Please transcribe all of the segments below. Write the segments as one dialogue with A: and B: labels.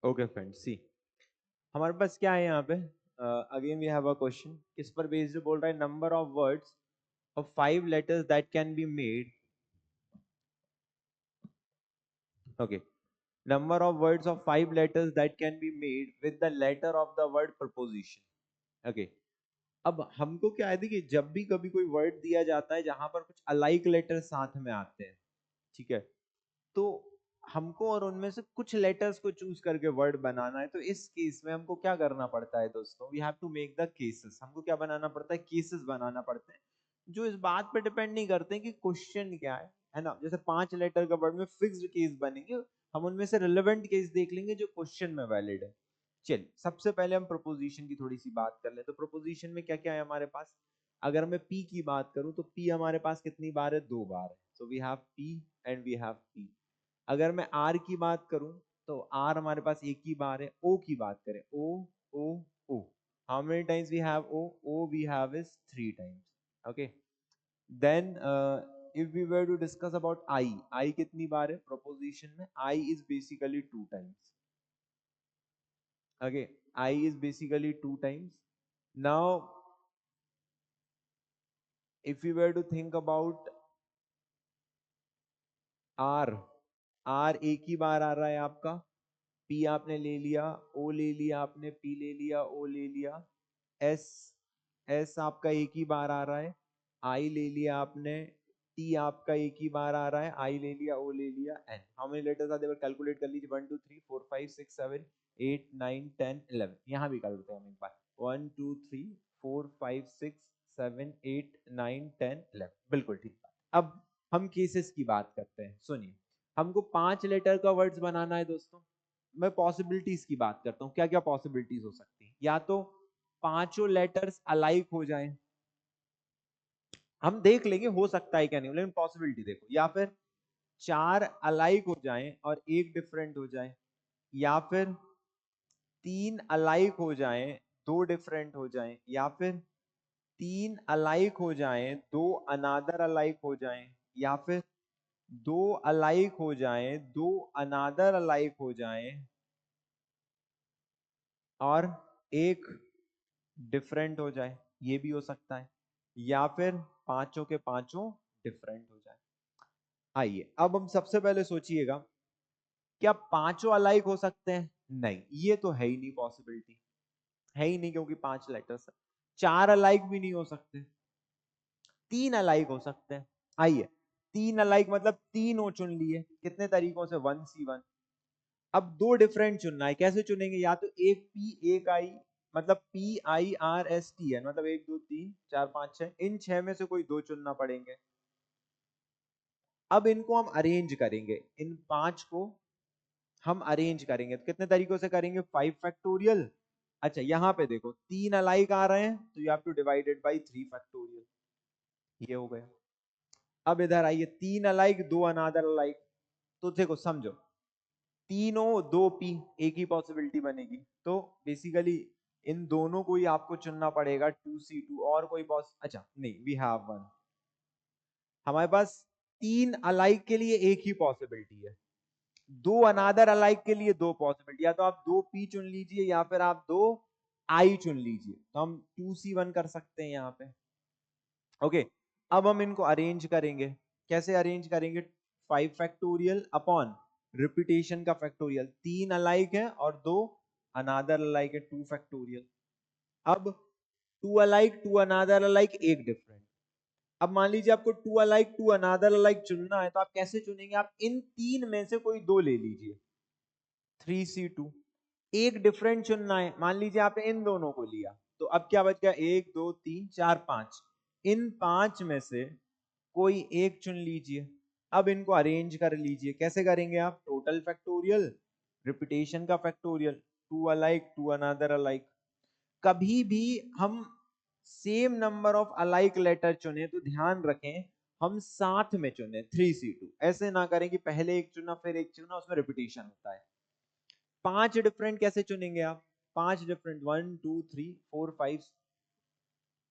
A: Okay friends, सी हमारे पास क्या है यहाँ पे। Again we have a question, किस पर बेस्ड बोल रहा है, number of words of 5 letters that can be made. Okay, number of words of 5 letters that can be made with the letter of the word preposition। okay, अब हमको क्या है, देखिए जब भी कभी कोई वर्ड दिया जाता है जहां पर कुछ अलाइक लेटर साथ में आते हैं, ठीक है, तो हमको और उनमें से कुछ लेटर्स को चूज करके वर्ड बनाना है। तो इस केस में हमको क्या करना पड़ता है दोस्तों, we have to make the cases. हमको क्या बनाना पड़ता है, केसेस बनाना पड़ते हैं, जो इस बात पे डिपेंड नहीं करते कि क्वेश्चन क्या है ना। जैसे 5 लेटर का वर्ड में फिक्स्ड केस बनेंगे, हम उनमें से रिलेवेंट केस देख लेंगे जो क्वेश्चन में वैलिड है। चलिए सबसे पहले हम प्रोपोजिशन की थोड़ी सी बात कर ले। तो प्रोपोजिशन में क्या क्या है हमारे पास, अगर मैं पी की बात करूं तो पी हमारे पास कितनी बार है, 2 बार है। So we have P and we have P. अगर मैं आर की बात करूं तो आर हमारे पास एक ही बार है। ओ की बात करें, O O O, how many times we have O, O we have is 3 times. Okay, then if we were to discuss about I कितनी बार है प्रोपोजिशन में, I is basically 2 times। okay, I is basically 2 times। now if we were to think about R, R एक ही बार आ रहा है आपका, P आपने ले लिया, O ले लिया आपने, P ले लिया, O ले लिया, S, S आपका एक ही बार आ रहा है, I ले लिया आपने, T आपका एक ही बार आ रहा है, I ले लिया, O ले लिया, N। How many letters are there, calculate कर लीजिए, 1 2 3 4 5 6 7 8 9 10 11। यहाँ भी कर लेते हैं हम एक बार, 1 2 3 4 5 6 7 8 9 10 11, बिल्कुल ठीक बात। अब हम केसेस की बात करते हैं, सुनिए। हमको 5 लेटर का वर्ड्स बनाना है दोस्तों। मैं पॉसिबिलिटीज की बात करता हूँ, क्या क्या पॉसिबिलिटीज हो सकती है। या तो पांचों लेटर्स अलाइक हो जाएं, हम देख लेंगे हो सकता है क्या नहीं, लेकिन पॉसिबिलिटी देखो। या फिर 4 अलाइक हो जाएं और एक डिफरेंट हो जाए, या फिर 3 अलाइक हो जाएं, 2 डिफरेंट हो जाएं, या फिर 3 अलाइक हो जाएं, 2 अनादर अलाइक हो जाएं, या फिर 2 अलाइक हो जाएं, 2 अनादर अलाइक हो जाएं, और एक डिफरेंट हो जाए, ये भी हो सकता है। या फिर पांचों के पांचों डिफरेंट हो जाए। आइए अब हम सबसे पहले सोचिएगा, क्या पांचों अलाइक हो सकते हैं? नहीं, ये तो है ही नहीं, पॉसिबिलिटी है ही नहीं, क्योंकि 5 लेटर्स है। 4 अलाइक भी नहीं हो सकते, 3 अलाइक हो सकते हैं। आइए, 3 अलाइक मतलब तीनों चुन लिए, कितने तरीकों से, 1C1। अब 2 डिफरेंट चुनना है, कैसे चुनेंगे, या तो एक पी एक आई, मतलब PIRST है, मतलब 1 2 3 4 5 6, इन 6 में से कोई 2 चुनना पड़ेंगे। अब इनको हम अरेंज करेंगे, इन 5 को हम अरेंज करेंगे, तो कितने तरीकों से करेंगे, 5 फैक्टोरियल। अच्छा यहाँ पे देखो 3 अलाइक आ रहे हैं, तो you have two divided by 3 factorial, ये हो गया। अब इधर आइए, 3 अलाइक 2 अनादर अलाइक, तो देखो समझो, तीनों 2P, एक ही पॉसिबिलिटी बनेगी। तो बेसिकली इन दोनों को ही आपको चुनना पड़ेगा, 2C2, और कोई अच्छा नहीं, वी हैव वन। हमारे पास 3 अलाइक के लिए एक ही पॉसिबिलिटी है, 2 अनादर अलाइक के लिए 2 पॉसिबिलिटी, या तो आप 2P चुन लीजिए या फिर आप 2I चुन लीजिए। तो हम 2C1 कर सकते हैं यहाँ पे। ओके, अब हम इनको अरेंज करेंगे, कैसे अरेंज करेंगे, 5 फैक्टोरियल अपॉन रिपीटेशन का फैक्टोरियल। 3 अलाइक है और 2 अनादर अलाइक है, 2 फैक्टोरियल। अब 2 अलाइक 2 अनादर अलाइक एक डिफरेंट। अब मान लीजिए आपको 2 अलाइक 2 अनादर अलाइक चुनना है, तो आप कैसे चुनेंगे, आप इन 3 में से कोई 2 ले लीजिए, 3C2। एक डिफरेंट चुनना है, मान लीजिए आपने इन दोनों को लिया, तो अब क्या बच गया, 1 2 3 4 5, इन 5 में से कोई एक चुन लीजिए। अब इनको अरेंज कर लीजिए, कैसे करेंगे आप, टोटल फैक्टोरियल, रिपीटेशन का फैक्टोरियल, 2 अलाइक 2 अनादर अलाइक। कभी भी हम same number of alike letter चुने तो ध्यान रखें हम साथ में चुने, 3C2। ऐसे ना करें कि पहले एक चुना फिर एक चुना, उसमें रिपीटेशन होता है। 5 डिफरेंट कैसे चुनेंगे आप, 5 डिफरेंट, 1 2 3 4 5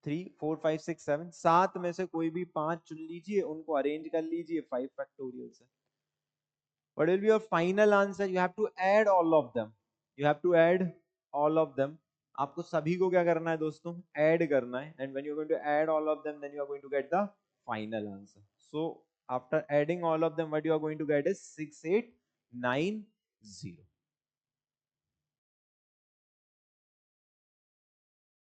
A: 3 4 5 6 7, 7 में से कोई भी 5 चुन लीजिए, उनको अरेंज कर लीजिए 5 फैक्टोरियल से। What will be your final answer, you have to add all of them. You have to add all of them, आपको सभी को क्या करना है दोस्तों, ऐड करना है, and when you are going to add all of them then you are going to get the final answer. So after adding all of them what you are going to get is 6890.